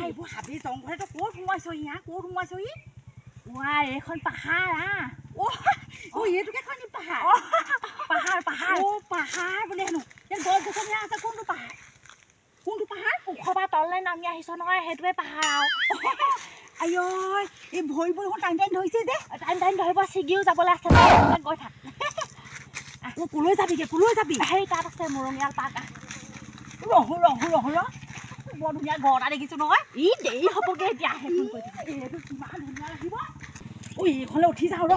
এইবোৰ হাবি জংঘলেতো ক'ত সোমাইছহি হা ক'ত সোমাইছহি ৱাই এইখন পাহাৰ এইটোকে কয় নি পাহাৰ পাহাৰ পাহাৰ বোলে হেনো গছ গছনি আছে কোনটো পাহাৰ ওখবা তললৈ নামি আহিছ নহয় সেইটোৱে পাহাৰ আই এই ভৰিবোৰ দেখোন টাইম ধৰিছে যে টাইম ধৰিব ছিগিও যাবলৈ আছে গৈ থাক ক'লৈ যাবি সেই তাত আছে মৰঙীয়াল পাৰ্ক ৰহ বৰ ধুনীয়া ঘৰ এটা দেখিছোঁ নহয় ই দেৰি হ'বগৈ এতিয়া সেইখন কৈ এইটো কিমান ধুনীয়া লাগিব এইখনলৈ উঠি যাওঁ ৰ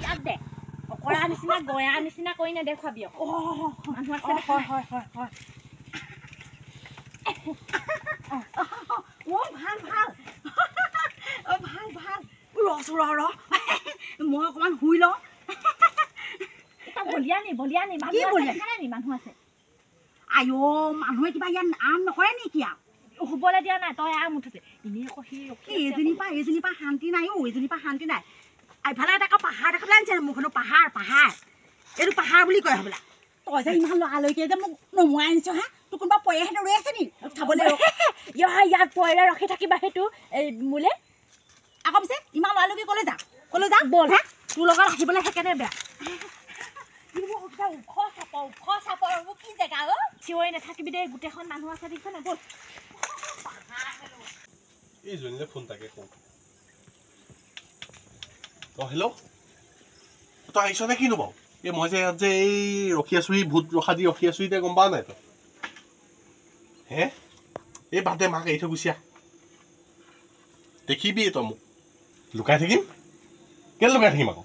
ইয়াত দে অকৰা নিচিনা গয়া নিচিনা কৰি নেদেখুৱাবি মানুহ আছে হয় ভাল ৰ মই অকণমান শুই লওঁ বলিয়া নি মানুহ আছে আই মানুহে কিবা ইয়াত আম নকৰে নেকি আৰু শুবলৈ দিয়া নাই তই আম মুঠতে এনেই ৰখি এইজনীৰ পৰা শান্তি নাই এইজনীৰ পৰা শান্তি নাই এফালে এটা পাহাৰ দেখাবলৈ আনিছে মোৰখনো পাহাৰ এইটো পাহাৰ বুলি কয় হ'বলা তই যে ইমান লৰালৈকে যে মোক নমুৱাই আনিছ হা তোৰ কোনোবা পৰীয়াহেঁতে ৰৈ আছে নি চাবলৈ ইয়াত পইৰে ৰখি থাকিবা সেইটো মোলে আকৌ পিছে ইমান লৰালৈকে ক'লৈ যা ব'ল হা তোৰ লগত আহিবলৈ সেইকাৰণে বেয়া ওখ চাপৰ কি জেগা চিঞৰি নাথাকিবি দেই গোটেইখন মানুহ আছে দেখিছ নে ব'ল এইজনীলে ফোন তাকে কওঁ হেল্ল' তই আহিছ নে কিনো বাৰু এই মই যে ইয়াত যে এই ৰখি আছো ভূত ৰখা দি ৰখি আছো এতিয়া গম পাৱ নাই তই হে এই বাদে মাক এৰি থৈ গুচি আহ দেখিবি তই মোক লুকাই থাকিম কেলে লুকাই থাকিম আকৌ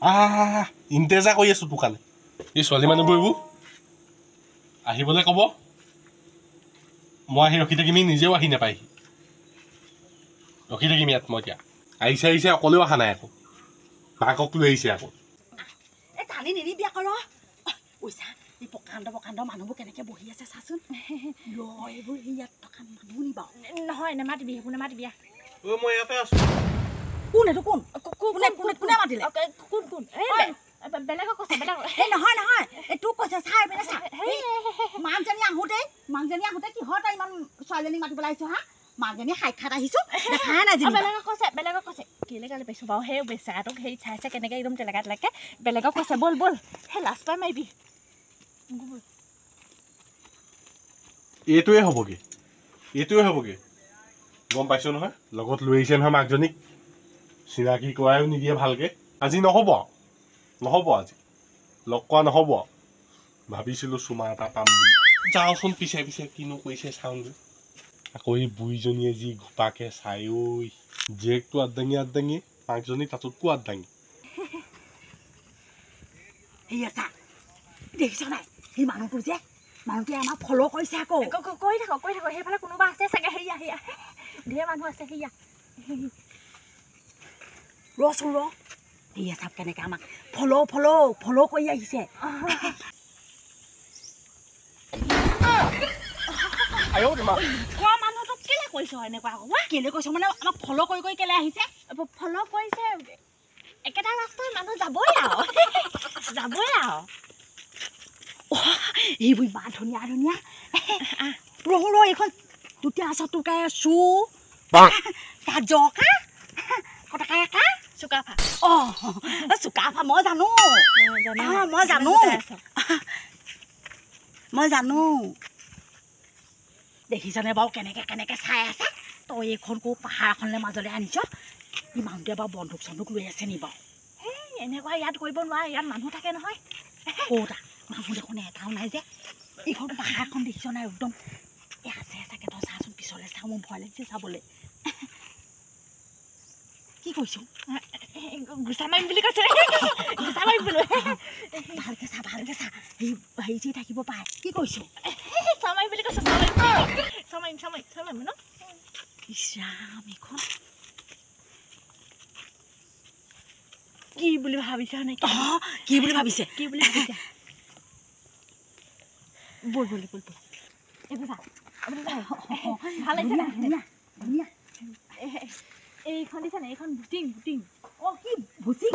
ইণ্টেজা কৰি আছো তোৰ কাৰণে এই ছোৱালী মানুহবোৰ এইবোৰ আহিবলৈ ক'ব মই আহি ৰখি থাকিম নিজেও আহি নাপায়হি ৰখি থাকিম ইয়াত মই এতিয়া আহিছে অকলেও অহা নাই আকৌ মাকক লৈ আহিছে আকৌ টানি নিদিবি আকৌ পইচা এই প্ৰকাণ্ড মানুহবোৰ কেনেকৈ বহি আছে চাচোন এইবোৰ ইয়াত থকা মানুহ নি বাৰু নহয় নেমাতিবি সেইবোৰ নেমাতিবি মই ইয়াতে আছো কোন এইটো কোনে মাতিলে কোন বেলেগক কৈছে নহয় এই তোক কৈছে চাই পিনে চা মাকজনী আহোঁতে কিহত ইমান ছোৱালীজনীক মাতিবলৈ আহিছ হা মাকজনী সাক্ষাৎ আহিছো দেখাই নাই বেলেগক কৈছে কেলে গালি পাইছো বাৰু সেই বেচাৰাটোক সেই চাইছে কেনেকৈ একদম তেলেকাত বেলেগক কৈছে ব'ল সেই লাষ্ট পাই মাৰিবি এইটোৱে হ'বগে গম পাইছো নহয় লগত লৈ আহিছে নহয় মাকজনীক চিনাকি কৰাইও নিদিয়ে ভালকে আজি নহ'ব আজি লগ কৰা নহ'ব ভাবিছিলো চুমা এটা পাম বুলি যাওঁচোন পিছে কিনো কৰিছে চাওঁগৈ আকৌ এই বুঢ়ীজনীয়ে যি ঘোপাকে চাই ঐ জীয়েকটো আদাঙি মাকজনী তাতোতকো আদাঙি দেখিছ নাই সেই মানুহটোৱে আমাক ফ'ল' কৰিছে আকৌ কৈ থাকক সেইফালে কোনোবা আছে চাগে সেয়া ঢেৰ মানুহ আছে সেয়া ৰচোন সেয়া চাপ কেনেকৈ আমাক ফ'ল' কৰি আহিছে মানুহটোক কেলে কৈছ এনেকুৱা কেলে কৈছ মানে আমাক ফ'ল' কৰি কেলে আহিছে ফ'ল' কৰিছে একেটা ৰাস্তাত মানুহ যাবই আৰু এইবোৰ ইমান ধুনীয়া এইখন তুতিয়া আছ তোকাই চু জকা কটাকা চুকাফা চুকাফা মই জানো দেখিছনে বাৰু কেনেকৈ চাই আছে তই এইখন ক'ৰ পাহাৰ এখনলৈ মাজলৈ আনিছ ই মানুহটোৱে বাৰু বন্দুক চন্দুক লৈ আছে নি বাৰু এনেকুৱা ইয়াত কৰিব নোৱাৰে ইয়াত মানুহ থাকে নহয় ক'তা মানুহ দেখোন এটাও নাই যে এইখন পাহাৰখন দেখিছ নাই একদম আছে চাগে তই চাচোন পিছলৈ চাওঁ মোৰ ভয় লাগিছে চাবলৈ কি কৈছো গুচা মাৰিম বুলি কৈছে ভালকে চা হেৰি থাকিব পাৰে কি কৈছো চামাৰিম বুলি কৈছে চামাৰিম ন ইছৰাম এইখন কি বুলি ভাবিছে কি বুলি ভাবিছে বল ভাল লাগিছে না এইখন দিছে না এইখন বুটিং কি ভুচিং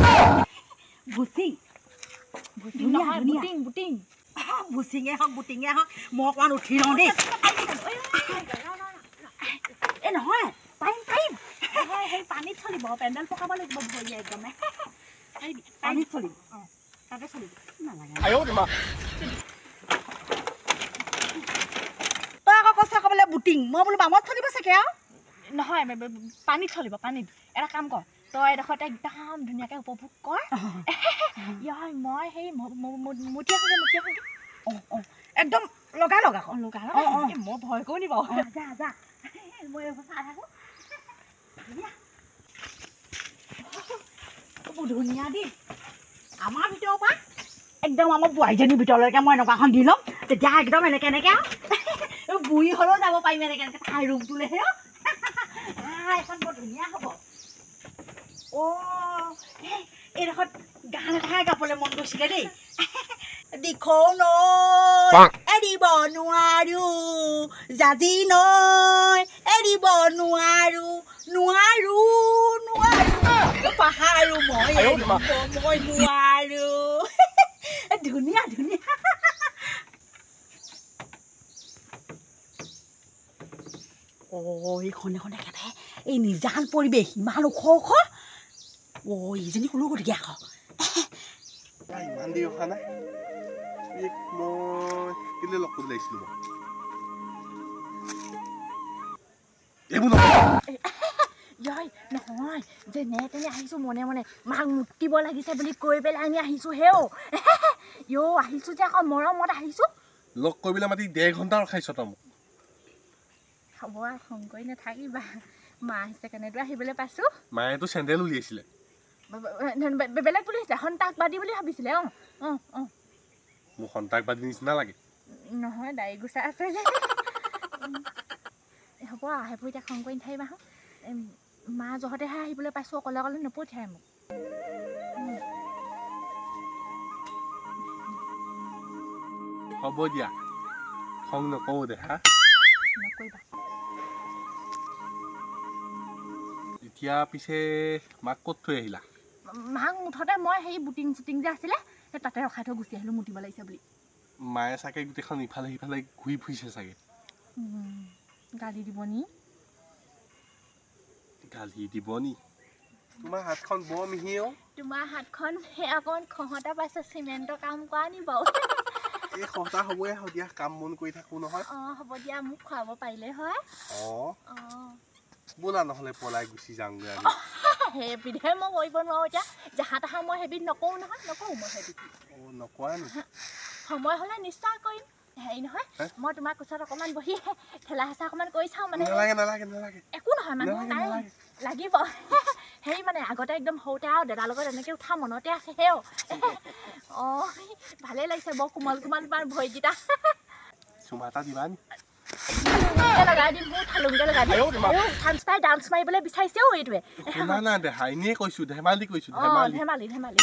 নহয় বুটিং বুচিঙে হওক বুটিঙে হওক মই অকণমান উঠি লওঁ দেই এই নহয় পাৰিম সেই পানীত চলিব পেণ্ডেল পকাব লাগিব ভৰিয়ে একদমে পানীত চলিম অঁ তাতে চলিব নালাগে আইও তোমা তই আকৌ কৈছ আকৌ বোলে বুটিং মই বোলো বামত চলিব চাগে আৰু নহয় পানীত চলিব পানীত এটা কাম কৰ তই এডোখৰতে একদম ধুনীয়াকৈ উপভোগ কৰ মই সেই মুঠিয়া খাওঁগে অঁ একদম লগা লগা মই ভয় কৰোঁ নি বাৰু যা মই এইবোৰ চাই থাকোঁ বৰ ধুনীয়া দেই আমাৰ ভিতৰৰ পৰা একদম আমাৰ বোৱাৰীজনীৰ ভিতৰলৈকে মই এনেকুৱাখন দি ল'ম তেতিয়া একদম এনেকৈ আৰু বুঢ়ী হ'লেও যাব পাৰিম এনেকৈ ঠাই ৰুমটোলৈহে এখন বৰ ধুনীয়া হ'ব এইডোখৰত গান এটাহে গাবলৈ মন গৈছিলে দেই দিখৌ নৈ এৰিব নোৱাৰো জাজি নৈ এৰিব নোৱাৰো পাহাৰো মই নোৱাৰো ধুনীয়া এইখন একেবাৰে এই নিজান পৰিৱেশ ইমান ওখ ইজনী কোনো গতিকে আকৌ ইমান দেৰি অহা নাই মই কেলে লগ কৰিব লাগিছিলোঁ নহয় যেনে তেনে আহিছোঁ মনে মাক মুতিব লাগিছে বুলি কৈ পেলাই আমি আহিছোঁ হেও আহিছোঁ যে আকৌ মৰমত আহিছোঁ লগ কৰিবলৈ মাতি 1.5 ঘণ্টা ৰখাইছ তই মোক হ'ব আৰু খং কৰি নাথাকিবা মা আহিছে কেনেদৰে আহিবলৈ পাইছোঁ মায়েতো চেণ্ডেল উলিয়াইছিলে বেলেগ বুলি আহিছিলে সন্তাকবাদী বুলি ভাবিছিলে মোক সন্তাকবাদী নিচিনা লাগে নহয় দাড়ি গুচা আছে যে হ'ব সেইবোৰ এতিয়া খং কৰি নাথাকিবা মা জহতেহে আহিবলৈ পাইছোঁ অকলে নপঠিয়াই মোক হ'ব দিয়া খং নকওঁ দে হা নকৰিবা এতিয়া পিছে মাক ক'ত থৈ আহিলা মাক মুঠতে মই সেই বুটিং চুটিং যে আছিলে সেই তাতে ৰখাই থৈ গুচি আহিলোঁ মুতিব লাগিছে বুলি মায়ে চাগে গোটেইখন ইফালে সিফালে ঘূৰি ফুৰিছে চাগে গালি দিব নি তোমাৰ হাতখন বৰ মিহি তোমাৰ হাতখন সেই অকণ খহটা পাইছে চিমেণ্টৰ কাম কৰা নি বাৰু এই খহটা হ'বই দিয়া কাম বন কৰি থাকোঁ নহয় হ'ব দিয়া মোক খুৱাব পাৰিলে হয় ব'লা নহ'লে পলাই গুচি যাওঁগৈ আমি সেইবিধে মই কৰিব নোৱাৰোঁ এতিয়া যাহা তাহা মই সেইবিধ নকৰোঁ নহয় নকৰোঁ মই সেইবিধ নকৰা নেকি সময় হ'লে নিশ্চয় কৰিম হেৰি নহয় মই তোমাৰ কোচত অকণমান বহি ঠেলা হেঁচা অকণমান কৰি চাওঁ মানে নালাগে একো নহয় মানুহ নাই লাগিব হেৰি মানে আগতে একদম সৰুতে আৰু দাদাৰ লগত এনেকৈ উঠা মনতে আছে হেও ভালেই লাগিছে বৰ কোমল তোমাৰ ভৰিকেইটা চুমা এটা দিবা নি লগাই দিম মোৰ থালুংকে লগাই দিম চান্স পাই ডান্স মাৰিবলৈ বিচাৰিছেও এইটোৱে এনেই কৈছোঁ ধেমালি ধেমালি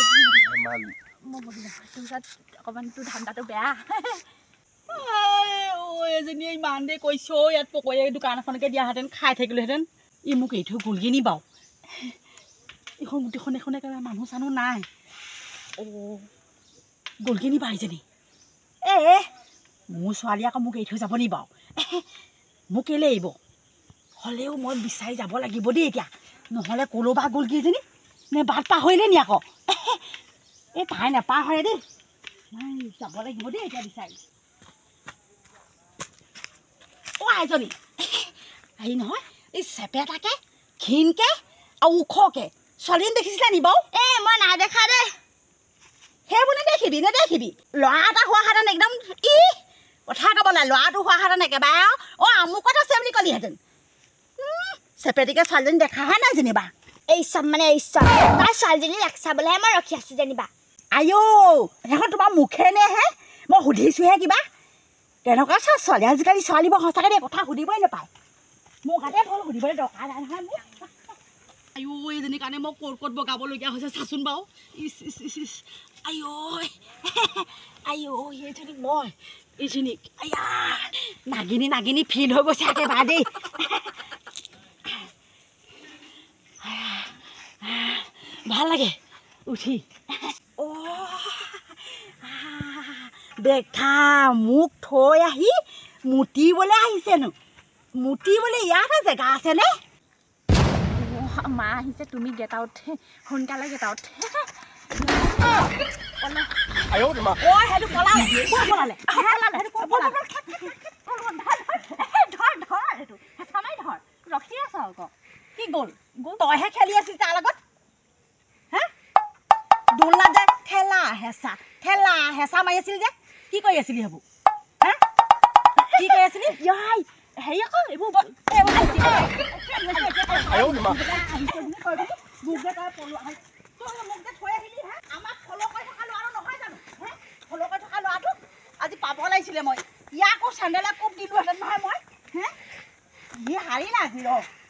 মই বহি নাপাওঁ তোৰ তাত অকণমান তোৰ ধান্দাটো বেয়া এজনীয়ে ইমান দেৰি কৈছে ইয়াত পকৰীয়া দোকান এখনকে দিয়াহেঁতেন খাই থাকিলোহেঁতেন ই মোক এৰি থৈ গ'লগৈ নি বাৰু এইখন গোটেইখন একেবাৰে মানুহ চানুহ নাই গ'লগৈ নি বাৰু এইজনী মোৰ ছোৱালী আকৌ মোক এৰি থৈ যাব নি বাৰু মোক কেলৈ এৰিব হ'লেও মই বিচাৰি যাব লাগিব দেই এতিয়া নহ'লে ক'ৰবাত গ'লগৈ এজনী নে বাট পাহৰিলে নি আকৌ এই তাই নাপাহৰে দেই নাই যাব লাগিব দেই এতিয়া বিচাৰি এজনী হেৰি নহয় এই চেপেটাকে ক্ষীণকৈ আৰু ওখকৈ ছোৱালীজনী দেখিছিলা নি বাৰু মই নাই দেখা দেই সেইবোৰ নেদেখিবি ল'ৰা এটা হোৱাহেঁতেন একদম কথা ক'বলৈ ল'ৰাটো হোৱাহেঁতেন একেবাৰে আমুকত আছে বুলি ক'লিহেঁতেন চেপেটিকে ছোৱালীজনী দেখাহে নাই যেনিবা এই চব তাৰ ছোৱালীজনী ৰাখ চাবলৈহে মই ৰখি আছোঁ যেনিবা সেইখন তোমাৰ মুখে নেহে মই সুধিছোঁহে কিবা কেনেকুৱা ছোৱালী আজিকালি ছোৱালীবোৰ সঁচাকৈ দেই কথা সুধিবই নাপায় মোৰ গাতে হ'ল সুধিবলৈ দৰকাৰ নাই নহয় মোক এইজনীৰ কাৰণে মই ক'ত বগাবলগীয়া হৈছে চাচোন বাৰু এইজনী মই এইজনীক নাগিনী ফিল হৈ গৈছে একেবাৰে দেই ভাল লাগে উঠি দেখা মোক থৈ আহি মুতিবলৈ আহিছেনো মুতিবলৈ ইয়াত জেগা আছেনে মা আহিছে তুমি গেট আউট সোনকালে গেট আউট সেইটো পলালে ক'ত পলালে ৰখি আছ আকৌ কি গ'ল তইহে খেলি আছিলি তাৰ লগত হা দোলনাত যে ঠেলা হেঁচা মাৰি আছিল যে কি কৰি আছিলি সেইবোৰ হা কি কৰি আছিলি ইয়াই হেৰি আকৌ এইবোৰ আজি পাব লাগিছিলে মই ইয়াকো চেণ্ডেলে কোব দিলোহেঁতেন নহয় মই হে হাৰি না আজি ৰ